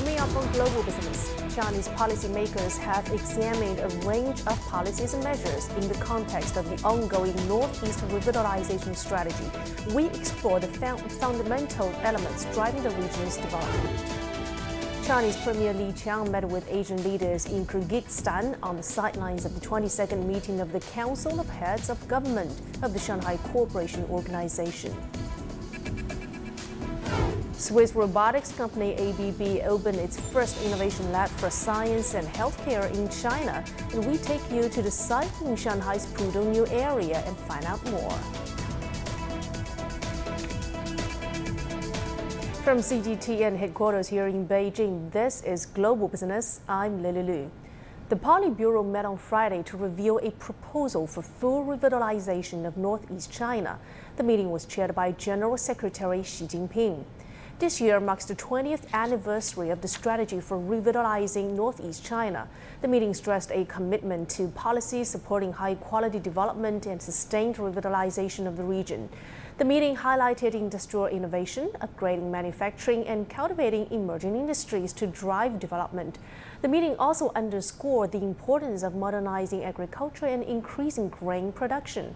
Coming up on Global Business, Chinese policymakers have examined a range of policies and measures in the context of the ongoing Northeast revitalization strategy. We explore the fundamental elements driving the region's development. Chinese Premier Li Qiang met with Asian leaders in Kyrgyzstan on the sidelines of the 22nd meeting of the Council of Heads of Government of the Shanghai Cooperation Organization. Swiss robotics company ABB opened its first innovation lab for science and healthcare in China, and we take you to the site in Shanghai's Pudong New area and find out more. From CGTN headquarters here in Beijing, this is Global Business. I'm Lily Lu. The Politburo met on Friday to reveal a proposal for full revitalization of Northeast China. The meeting was chaired by General Secretary Xi Jinping. This year marks the 20th anniversary of the strategy for revitalizing Northeast China. The meeting stressed a commitment to policies supporting high-quality development and sustained revitalization of the region. The meeting highlighted industrial innovation, upgrading manufacturing, and cultivating emerging industries to drive development. The meeting also underscored the importance of modernizing agriculture and increasing grain production.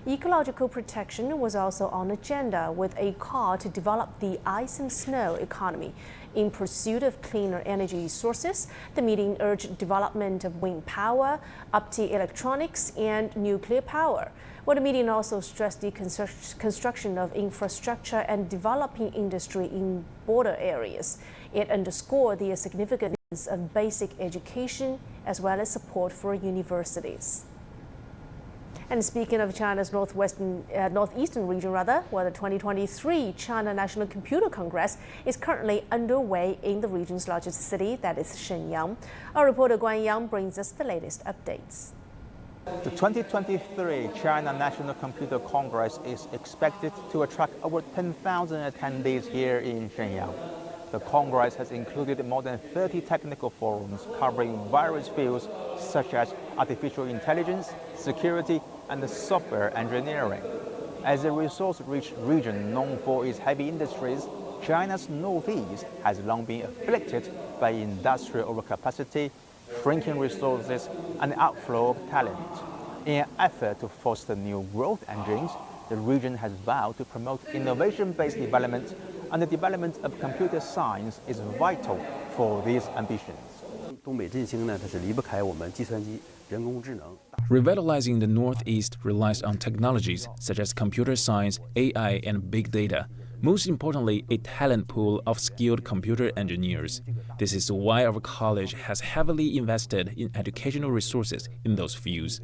Ecological protection was also on the agenda, with a call to develop the ice and snow economy. In pursuit of cleaner energy sources, the meeting urged development of wind power, optoelectronics, and nuclear power. Well, the meeting also stressed the construction of infrastructure and developing industry in border areas. It underscored the significance of basic education as well as support for universities. And speaking of China's northeastern region, the 2023 China National Computer Congress is currently underway in the region's largest city, that is Shenyang. Our reporter Guan Yang brings us the latest updates. The 2023 China National Computer Congress is expected to attract over 10,000 attendees here in Shenyang. The Congress has included more than 30 technical forums covering various fields such as artificial intelligence, security, and software engineering. As a resource-rich region known for its heavy industries, China's northeast has long been afflicted by industrial overcapacity, shrinking resources, and outflow of talent. In an effort to foster new growth engines, the region has vowed to promote innovation-based development, and the development of computer science is vital for these ambitions. Revitalizing the Northeast relies on technologies such as computer science, AI, and big data. Most importantly, a talent pool of skilled computer engineers. This is why our college has heavily invested in educational resources in those fields.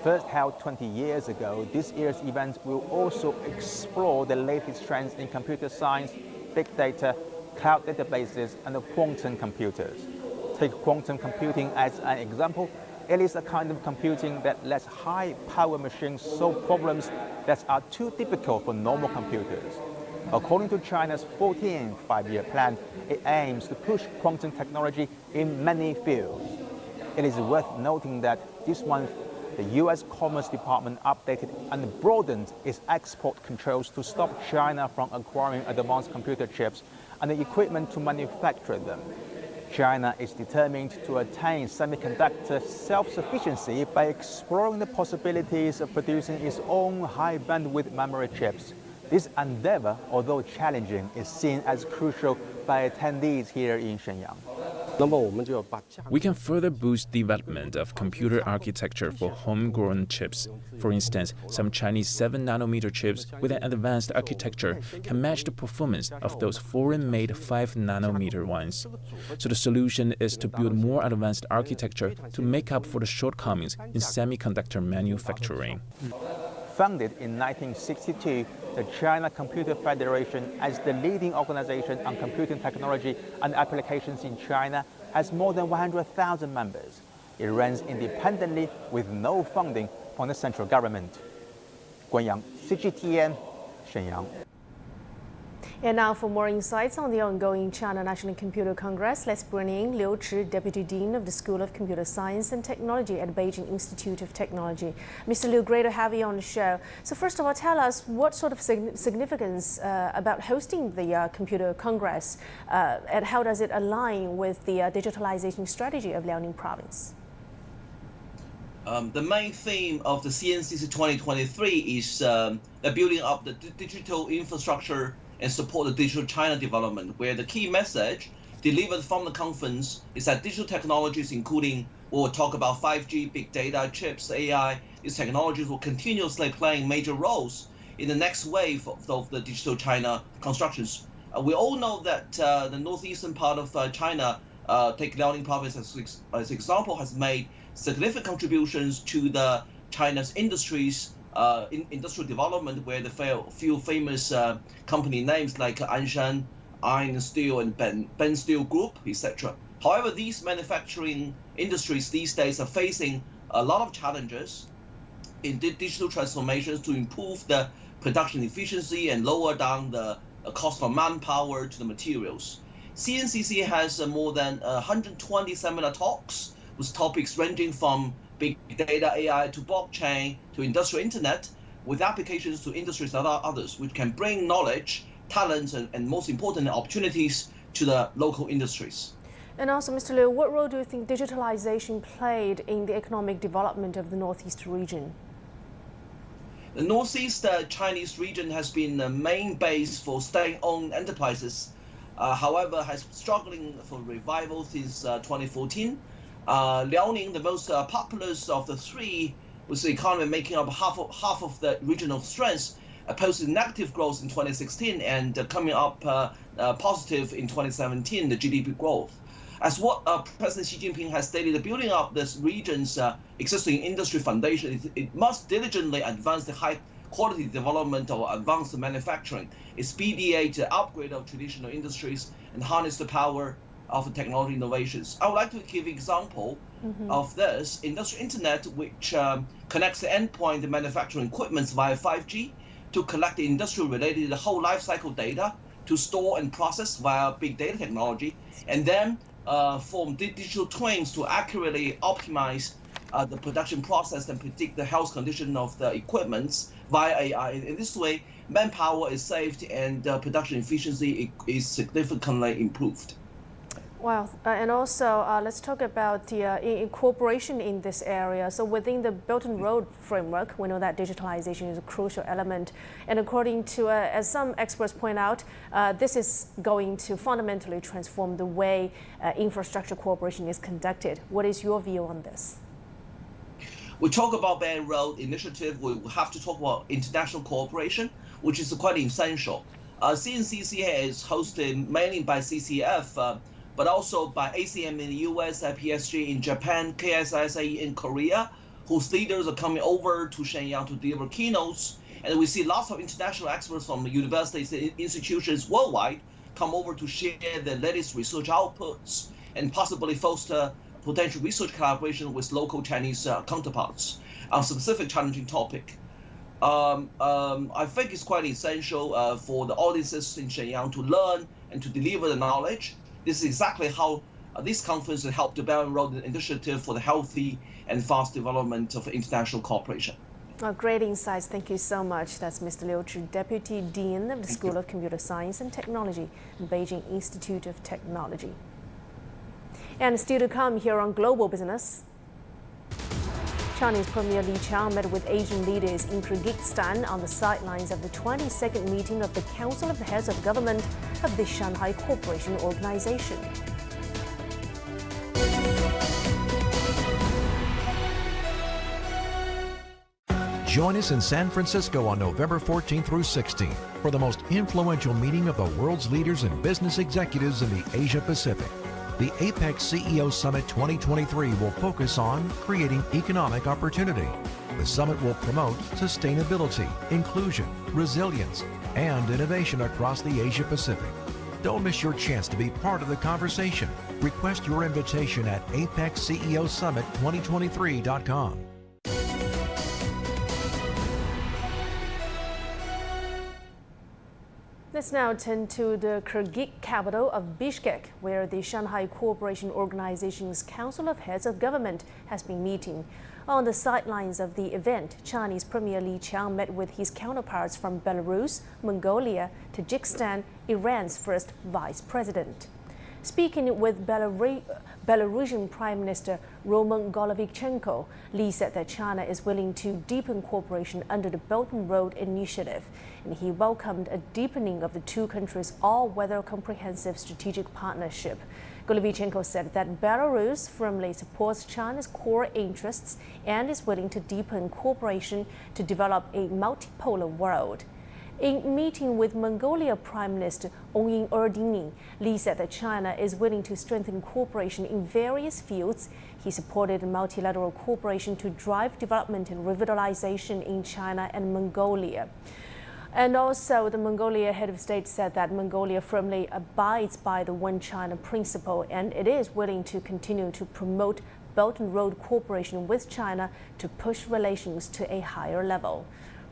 First held 20 years ago, this year's event will also explore the latest trends in computer science, big data, cloud databases, and quantum computers. Take quantum computing as an example. It is a kind of computing that lets high-power machines solve problems that are too difficult for normal computers. According to China's 14th five-year plan, it aims to push quantum technology in many fields. It is worth noting that this month, the U.S. Commerce Department updated and broadened its export controls to stop China from acquiring advanced computer chips and the equipment to manufacture them. China is determined to attain semiconductor self-sufficiency by exploring the possibilities of producing its own high-bandwidth memory chips. This endeavor, although challenging, is seen as crucial by attendees here in Shenyang. We can further boost development of computer architecture for homegrown chips. For instance, some Chinese 7-nanometer chips with an advanced architecture can match the performance of those foreign-made 5-nanometer ones. So the solution is to build more advanced architecture to make up for the shortcomings in semiconductor manufacturing. Founded in 1962, the China Computer Federation, as the leading organization on computing technology and applications in China, has more than 100,000 members. It runs independently with no funding from the central government. Guan Yang, CGTN, Shenyang. And now for more insights on the ongoing China National Computer Congress, let's bring in Liu Chi, Deputy Dean of the School of Computer Science and Technology at Beijing Institute of Technology. Mr. Liu, great to have you on the show. So first of all, tell us what sort of significance about hosting the Computer Congress and how does it align with the digitalization strategy of Liaoning Province? The main theme of the CNCC 2023 is the building up the digital infrastructure and support the digital China development, where the key message delivered from the conference is that digital technologies, including we'll talk about 5G, big data, chips, AI, these technologies will continuously playing major roles in the next wave of the digital China constructions. We all know that the northeastern part of China, take Liaoning Province as example, has made significant contributions to the China's industries, industrial development, where the few famous company names like Anshan, Iron Steel, and Ben Steel Group, etc. However, these manufacturing industries these days are facing a lot of challenges in digital transformations to improve the production efficiency and lower down the cost of manpower to the materials. CNCC has more than 120 seminar talks with topics ranging from big data, AI, to blockchain, to industrial internet, with applications to industries and others, which can bring knowledge, talents, and most importantly, opportunities to the local industries. And also, Mr. Liu, what role do you think digitalization played in the economic development of the Northeast region? The Northeast Chinese region has been the main base for state-owned enterprises, however, has struggling for revival since 2014. Liaoning, the most populous of the three, with the economy making up half of the regional strength, posted negative growth in 2016 and coming up positive in 2017, the GDP growth. As what President Xi Jinping has stated, building up this region's existing industry foundation, it must diligently advance the high quality development of advanced manufacturing, expedite the upgrade of traditional industries, and harness the power of technology innovations. I would like to give an example of this. Industrial Internet, which connects the endpoint manufacturing equipment via 5G to collect the industrial-related whole life cycle data, to store and process via big data technology, and then form digital twins to accurately optimize the production process and predict the health condition of the equipments via AI. In this way, manpower is saved and production efficiency is significantly improved. Wow, and also let's talk about the cooperation in this area. So within the Belt and Road framework, we know that digitalization is a crucial element. And according to, as some experts point out, this is going to fundamentally transform the way infrastructure cooperation is conducted. What is your view on this? We talk about Belt and Road Initiative, we have to talk about international cooperation, which is quite essential. CNCC is hosted mainly by CCF, but also by ACM in the US, IPSG in Japan, KSSAE in Korea, whose leaders are coming over to Shenyang to deliver keynotes. And we see lots of international experts from universities and institutions worldwide come over to share the latest research outputs and possibly foster potential research collaboration with local Chinese counterparts on specific challenging topic. I think it's quite essential for the audiences in Shenyang to learn and to deliver the knowledge. This is exactly how this conference will help the Belt and Road Initiative for the healthy and fast development of international cooperation. Great insights. Thank you so much. That's Mr. Liu Chi, Deputy Dean of the School of Computer Science and Technology, Beijing Institute of Technology. And still to come here on Global Business. Chinese Premier Li Qiang met with Asian leaders in Kyrgyzstan on the sidelines of the 22nd meeting of the Council of the Heads of Government of the Shanghai Cooperation Organization. Join us in San Francisco on November 14 through 16 for the most influential meeting of the world's leaders and business executives in the Asia Pacific. The APEC CEO Summit 2023 will focus on creating economic opportunity. The summit will promote sustainability, inclusion, resilience, and innovation across the Asia Pacific. Don't miss your chance to be part of the conversation. Request your invitation at apecceosummit2023.com. Let's now turn to the Kyrgyz capital of Bishkek, where the Shanghai Cooperation Organization's Council of Heads of Government has been meeting. On the sidelines of the event, Chinese Premier Li Qiang met with his counterparts from Belarus, Mongolia, Tajikistan, Iran's first vice president. Speaking with Belarusian Prime Minister Roman Golovychenko, Li said that China is willing to deepen cooperation under the Belt and Road Initiative, and he welcomed a deepening of the two countries' all-weather comprehensive strategic partnership. Golovychenko said that Belarus firmly supports China's core interests and is willing to deepen cooperation to develop a multipolar world. In meeting with Mongolia Prime Minister Ongin Erdini, Li said that China is willing to strengthen cooperation in various fields. He supported multilateral cooperation to drive development and revitalization in China and Mongolia. And also, the Mongolia head of state said that Mongolia firmly abides by the One China principle, and it is willing to continue to promote Belt and Road cooperation with China to push relations to a higher level.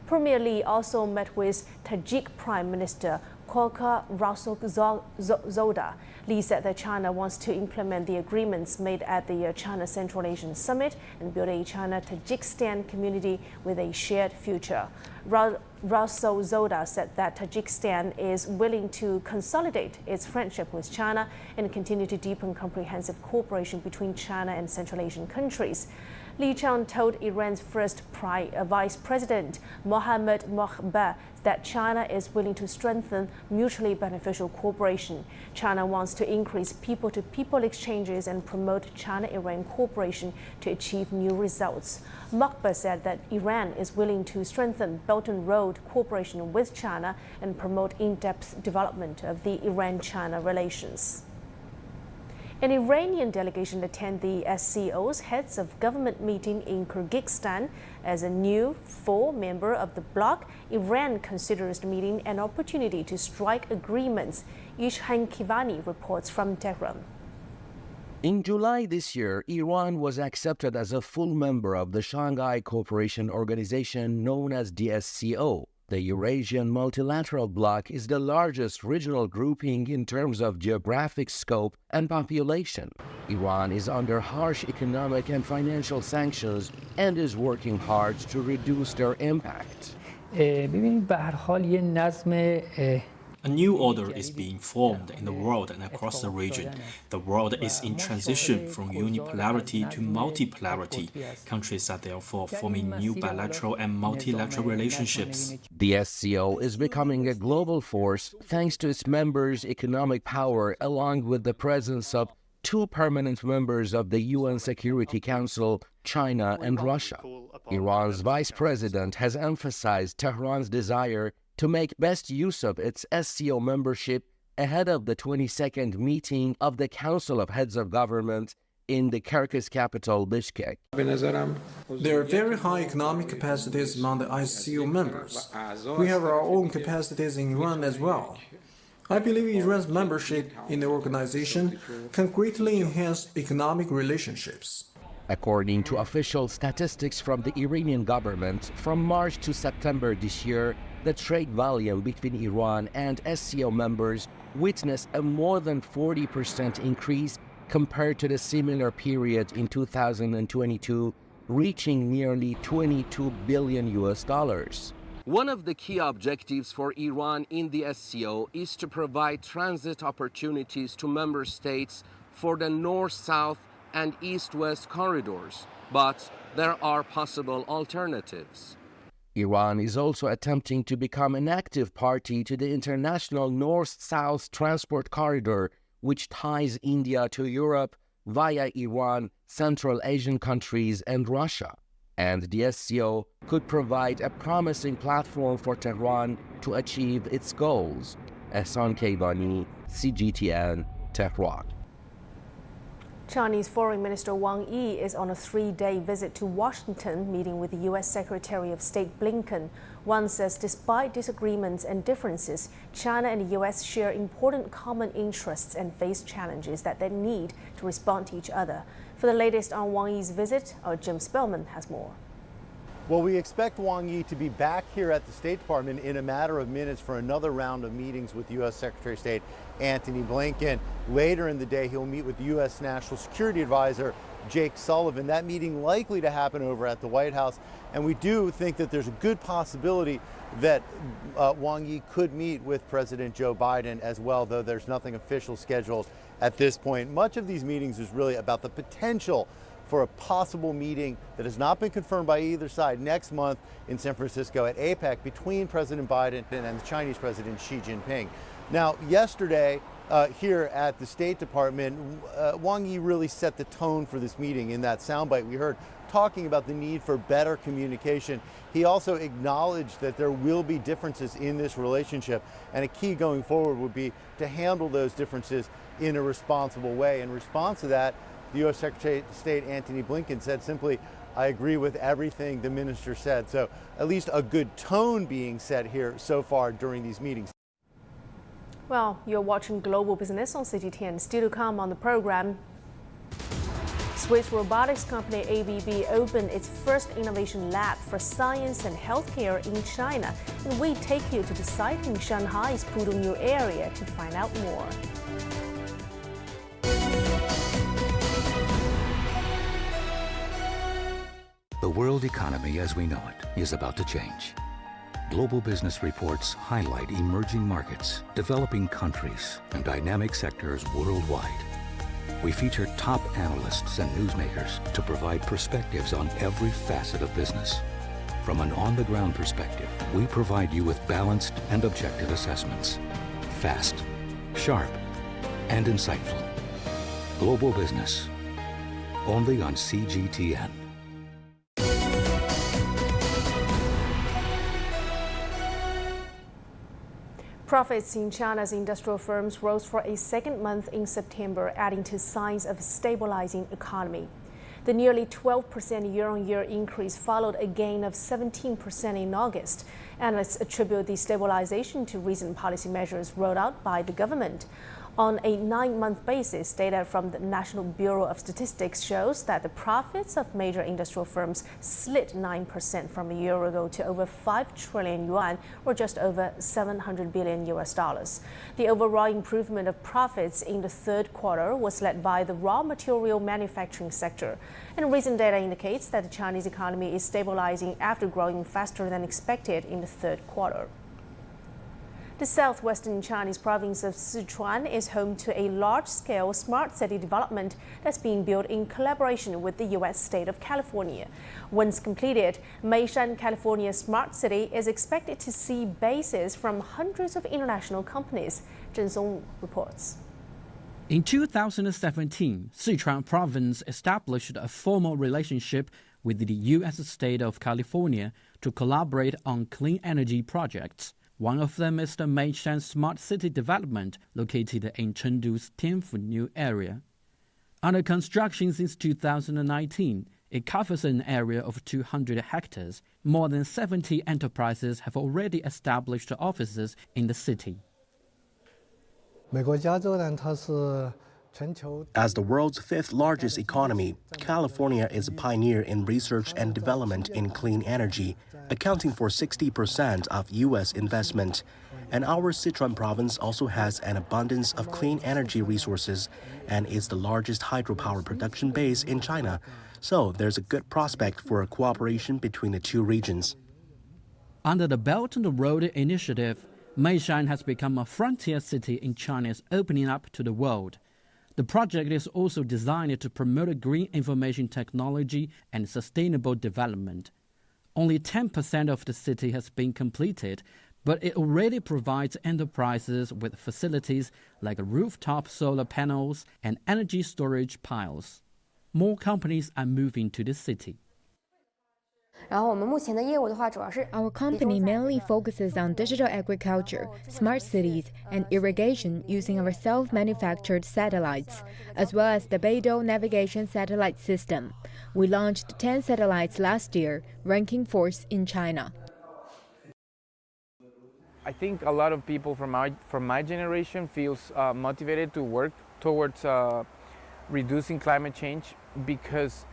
Premier Li also met with Tajik Prime Minister Kolka Rasokzoda. Li said that China wants to implement the agreements made at the China Central Asian Summit and build a China-Tajikistan community with a shared future. Rasokzoda said that Tajikistan is willing to consolidate its friendship with China and continue to deepen comprehensive cooperation between China and Central Asian countries. Li Qiang told Iran's first vice president, Mohammad Moghbeh, that China is willing to strengthen mutually beneficial cooperation. China wants to increase people-to-people exchanges and promote China-Iran cooperation to achieve new results. Moghbeh said that Iran is willing to strengthen Belt and Road cooperation with China and promote in-depth development of the Iran-China relations. An Iranian delegation attended the SCO's heads of government meeting in Kyrgyzstan. As a new full member of the bloc, Iran considers the meeting an opportunity to strike agreements. Ishhan Kivani reports from Tehran. In July this year, Iran was accepted as a full member of the Shanghai Cooperation Organization known as the SCO. The Eurasian Multilateral Bloc is the largest regional grouping in terms of geographic scope and population. Iran is under harsh economic and financial sanctions and is working hard to reduce their impact. A new order is being formed in the world and across the region. The world is in transition from unipolarity to multipolarity. Countries are therefore forming new bilateral and multilateral relationships. The SCO is becoming a global force thanks to its members' economic power, along with the presence of two permanent members of the UN Security Council, China and Russia. Iran's vice president has emphasized Tehran's desire to make best use of its SCO membership ahead of the 22nd meeting of the Council of Heads of Government in the Kyrgyz capital, Bishkek. There are very high economic capacities among the SCO members. We have our own capacities in Iran as well. I believe Iran's membership in the organization can greatly enhance economic relationships. According to official statistics from the Iranian government, from March to September this year, the trade volume between Iran and SCO members witnessed a more than 40% increase compared to the similar period in 2022, reaching nearly $22 billion. One of the key objectives for Iran in the SCO is to provide transit opportunities to member states for the north-south and east-west corridors, but there are possible alternatives. Iran is also attempting to become an active party to the international north-south transport corridor, which ties India to Europe via Iran, Central Asian countries, and Russia. And the SCO could provide a promising platform for Tehran to achieve its goals. Ehsan Kevani, CGTN, Tehran. Chinese Foreign Minister Wang Yi is on a 3-day visit to Washington, meeting with the U.S. Secretary of State Blinken. Wang says despite disagreements and differences, China and the U.S. share important common interests and face challenges that they need to respond to each other. For the latest on Wang Yi's visit, our Jim Spellman has more. Well, we expect Wang Yi to be back here at the State Department in a matter of minutes for another round of meetings with U.S. Secretary of State Antony Blinken. Later in the day, he'll meet with U.S. National Security Advisor Jake Sullivan. That meeting likely to happen over at the White House. And we do think that there's a good possibility that Wang Yi could meet with President Joe Biden as well, though there's nothing official scheduled at this point. Much of these meetings is really about the potential for a possible meeting that has not been confirmed by either side next month in San Francisco at APEC between President Biden and the Chinese President Xi Jinping. Now, yesterday here at the State Department, Wang Yi really set the tone for this meeting in that soundbite we heard, talking about the need for better communication. He also acknowledged that there will be differences in this relationship, and a key going forward would be to handle those differences in a responsible way. In response to that, the U.S. Secretary of State Antony Blinken said simply, "I agree with everything the minister said." So at least a good tone being set here so far during these meetings. Well, you're watching Global Business on CGTN. Still to come on the program, Swiss robotics company ABB opened its first innovation lab for science and healthcare in China. And we take you to the site in Shanghai's Pudong area to find out more. The world economy as we know it is about to change. Global business reports highlight emerging markets, developing countries, and dynamic sectors worldwide. We feature top analysts and newsmakers to provide perspectives on every facet of business. From an on-the-ground perspective, we provide you with balanced and objective assessments. Fast, sharp, and insightful. Global Business, only on CGTN. Profits in China's industrial firms rose for a second month in September, adding to signs of a stabilizing economy. The nearly 12% year-on-year increase followed a gain of 17% in August. Analysts attribute the stabilization to recent policy measures rolled out by the government. On a 9-month basis, data from the National Bureau of Statistics shows that the profits of major industrial firms slid 9% from a year ago to over 5 trillion yuan, or just over $700 billion. The overall improvement of profits in the third quarter was led by the raw material manufacturing sector. And recent data indicates that the Chinese economy is stabilizing after growing faster than expected in the third quarter. The southwestern Chinese province of Sichuan is home to a large-scale smart city development that's being built in collaboration with the U.S. state of California. Once completed, Meishan, California Smart City is expected to see bases from hundreds of international companies. Zheng Song reports. In 2017, Sichuan province established a formal relationship with the U.S. state of California to collaborate on clean energy projects. One of them is the Meishan Smart City development located in Chengdu's Tianfu New area. Under construction since 2019, it covers an area of 200 hectares. More than 70 enterprises have already established offices in the city. As the world's fifth largest economy, California is a pioneer in research and development in clean energy, accounting for 60% of U.S. investment. And our Sichuan province also has an abundance of clean energy resources and is the largest hydropower production base in China. So there's a good prospect for a cooperation between the two regions. Under the Belt and Road Initiative, Meishan has become a frontier city in China's opening up to the world. The project is also designed to promote green information technology and sustainable development. Only 10% of the city has been completed, but it already provides enterprises with facilities like rooftop solar panels and energy storage piles. More companies are moving to the city. Our company mainly focuses on digital agriculture, smart cities, and irrigation using our self-manufactured satellites, as well as the Beidou navigation satellite system. We launched 10 satellites last year, ranking 4th in China. I think a lot of people from my generation feels motivated to work towards reducing climate change because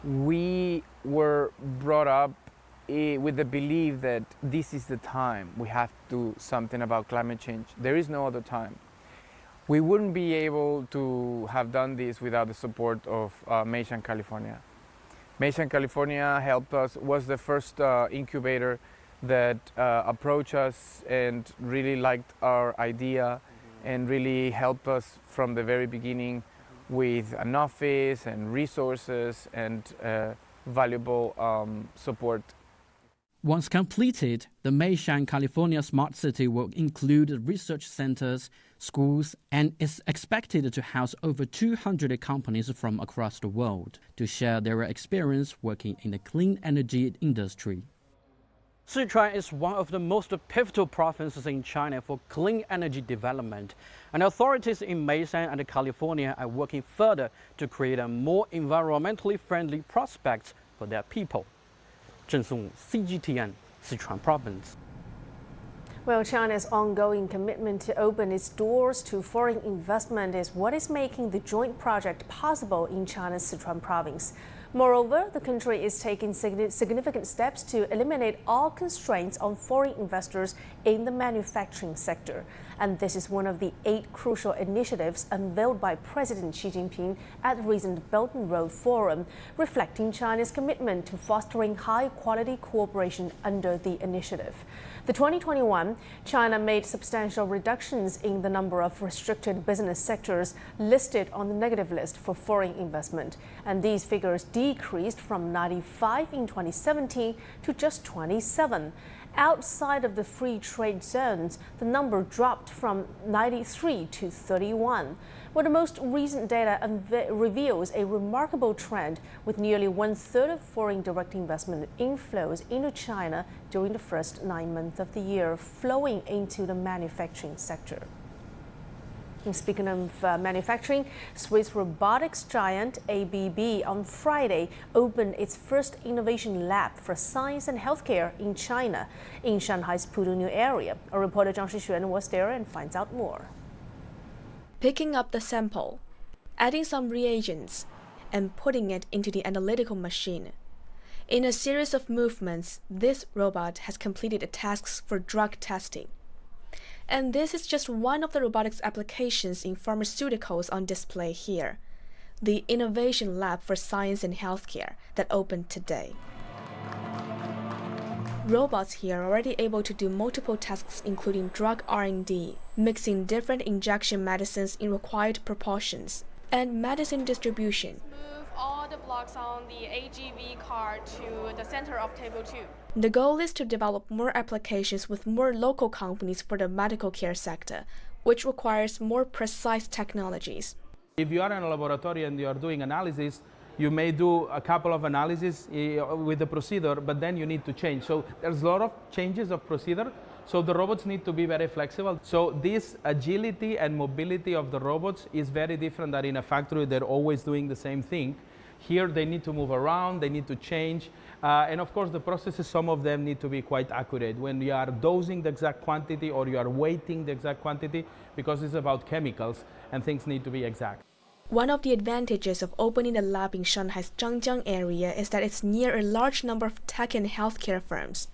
we were brought up with the belief that this is the time we have to do something about climate change. There is no other time. We wouldn't be able to have done this without the support of Meishan California. Meishan California helped us, was the first incubator that approached us and really liked our idea and really helped us from the very beginning with an office and resources and valuable support. Once completed, the Meishan California Smart City will include research centers, schools, and is expected to house over 200 companies from across the world to share their experience working in the clean energy industry. Sichuan is one of the most pivotal provinces in China for clean energy development, and authorities in Meishan and California are working further to create a more environmentally friendly prospects for their people. Zheng Song, CGTN, Sichuan Province. Well, China's ongoing commitment to open its doors to foreign investment is what is making the joint project possible in China's Sichuan province. Moreover, the country is taking significant steps to eliminate all constraints on foreign investors in the manufacturing sector. And this is one of the 8 crucial initiatives unveiled by President Xi Jinping at the recent Belt and Road Forum, reflecting China's commitment to fostering high-quality cooperation under the initiative. The 2021, China made substantial reductions in the number of restricted business sectors listed on the negative list for foreign investment, and these figures decreased from 95 in 2017 to just 27. Outside of the free trade zones, the number dropped from 93 to 31. Well, the most recent data reveals a remarkable trend, with nearly 1/3 of foreign direct investment inflows into China during the first 9 months of the year flowing into the manufacturing sector. And speaking of manufacturing, Swiss robotics giant ABB on Friday opened its first innovation lab for science and healthcare in China, in Shanghai's Pudong area. Our reporter Zhang Shixuan was there and finds out more. Picking up the sample, adding some reagents, and putting it into the analytical machine. In a series of movements, this robot has completed the tasks for drug testing. And this is just one of the robotics applications in pharmaceuticals on display here, the Innovation Lab for Science and Healthcare that opened today. Robots here are already able to do multiple tasks including drug R&D, mixing different injection medicines in required proportions, and medicine distribution. Move all the blocks on the AGV card to the center of table 2. The goal is to develop more applications with more local companies for the medical care sector, which requires more precise technologies. If you are in a laboratory and you are doing analysis, you may do a couple of analyses with the procedure, but then you need to change. So there's a lot of changes of procedure, so the robots need to be very flexible. So this agility and mobility of the robots is very different than in a factory. They're always doing the same thing. Here they need to move around, they need to change. And of course the processes, some of them need to be quite accurate. When you are dosing the exact quantity or you are weighting the exact quantity, because it's about chemicals and things need to be exact. One of the advantages of opening a lab in Shanghai's Zhangjiang area is that it's near a large number of tech and healthcare firms.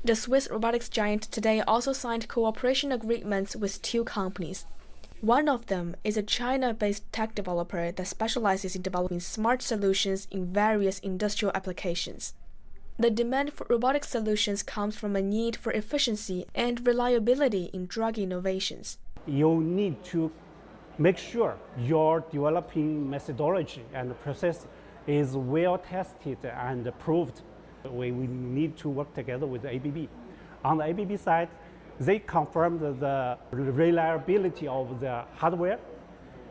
The Swiss robotics giant today also signed cooperation agreements with 2 companies. One of them is a China-based tech developer that specializes in developing smart solutions in various industrial applications. The demand for robotic solutions comes from a need for efficiency and reliability in drug innovations. You need to make sure your developing methodology and process is well tested and approved. We need to work together with ABB. On the ABB side, they confirmed the reliability of the hardware,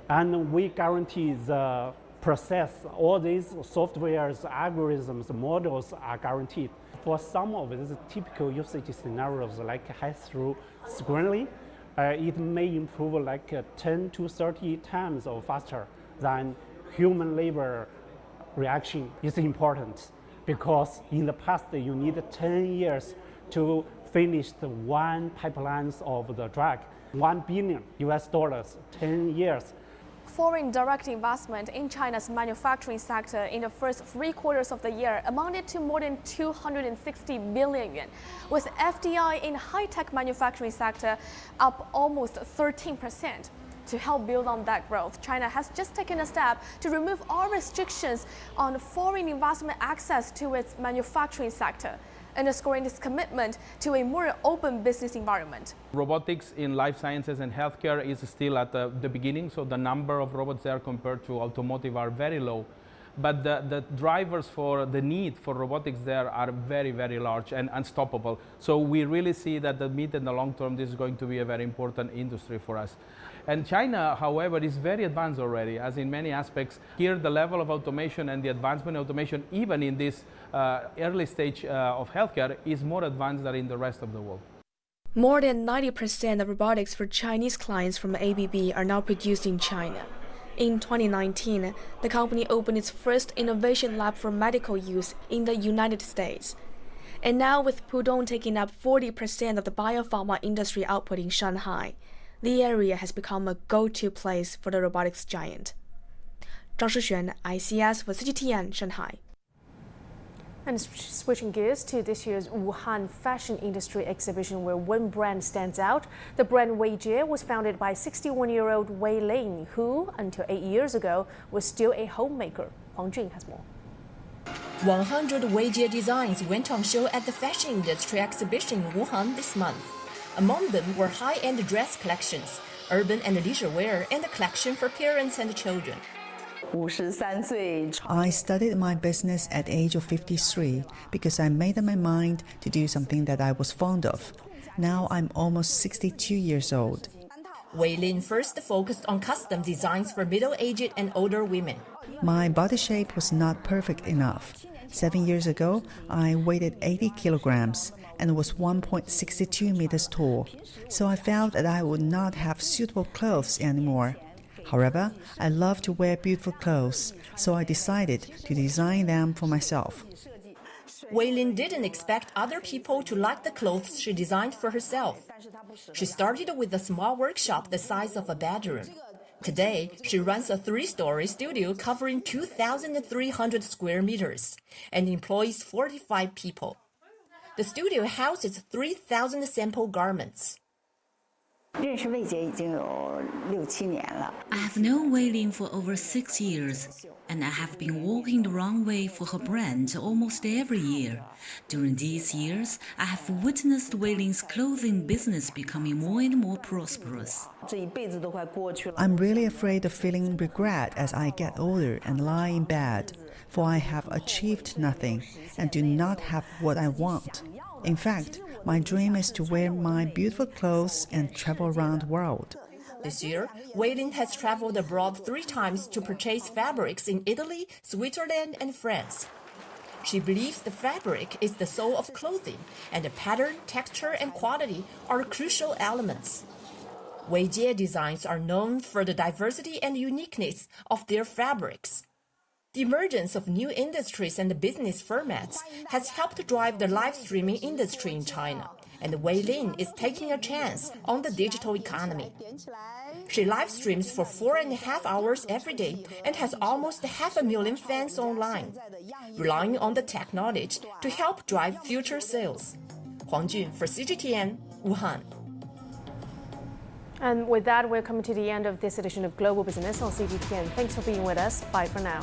and we guarantee the process. All these softwares, algorithms, models are guaranteed. For some of these typical usage scenarios like high-through screening, it may improve like 10 to 30 times or faster than human labor reaction. Is important because in the past you need 10 years to finish the one pipelines of the drug, $1 billion US, 10 years. Foreign direct investment in China's manufacturing sector in the first 3 quarters of the year amounted to more than 260 billion yuan, with FDI in high-tech manufacturing sector up almost 13%. To help build on that growth, China has just taken a step to remove all restrictions on foreign investment access to its manufacturing sector, underscoring its commitment to a more open business environment. Robotics in life sciences and healthcare is still at the beginning, so the number of robots there compared to automotive are very low. But the drivers for the need for robotics there are very, very large and unstoppable. So we really see that the mid and the long term, this is going to be a very important industry for us. And China, however, is very advanced already, as in many aspects. Here, the level of automation and the advancement of automation, even in this early stage of healthcare, is more advanced than in the rest of the world. More than 90% of robotics for Chinese clients from ABB are now produced in China. In 2019, the company opened its first innovation lab for medical use in the United States. And now, with Pudong taking up 40% of the biopharma industry output in Shanghai, the area has become a go-to place for the robotics giant. Zhang Shixuan, ICS for CGTN, Shanghai. And switching gears to this year's Wuhan Fashion Industry Exhibition, where one brand stands out. The brand Weijie was founded by 61-year-old Wei Lin, who, until 8 years ago, was still a homemaker. Huang Jun has more. 100 Weijie designs went on show at the Fashion Industry Exhibition in Wuhan this month. Among them were high-end dress collections, urban and leisure wear, and a collection for parents and children. I started my business at the age of 53 because I made up my mind to do something that I was fond of. Now I'm almost 62 years old. Wei Lin first focused on custom designs for middle-aged and older women. My body shape was not perfect enough. 7 years ago, I weighed 80 kilograms and was 1.62 meters tall, so I felt that I would not have suitable clothes anymore. However, I love to wear beautiful clothes, so I decided to design them for myself. Wei Lin didn't expect other people to like the clothes she designed for herself. She started with a small workshop the size of a bedroom. Today, she runs a 3-story studio covering 2,300 square meters and employs 45 people. The studio houses 3,000 sample garments. I have known Wei Lin for over 6 years, and I have been walking the runway for her brand almost every year. During these years, I have witnessed Wei Lin's clothing business becoming more and more prosperous. I'm really afraid of feeling regret as I get older and lie in bed, for I have achieved nothing and do not have what I want. In fact, my dream is to wear my beautiful clothes and travel around the world. This year, Wei Lin has traveled abroad 3 times to purchase fabrics in Italy, Switzerland, and France. She believes the fabric is the soul of clothing, and the pattern, texture, and quality are crucial elements. Weijie designs are known for the diversity and uniqueness of their fabrics. The emergence of new industries and business formats has helped drive the live streaming industry in China, and Wei Lin is taking a chance on the digital economy. She live streams for 4.5 hours every day and has almost 500,000 fans online, relying on the technology to help drive future sales. Huang Jun for CGTN, Wuhan. And with that, we're coming to the end of this edition of Global Business on CGTN. Thanks for being with us. Bye for now.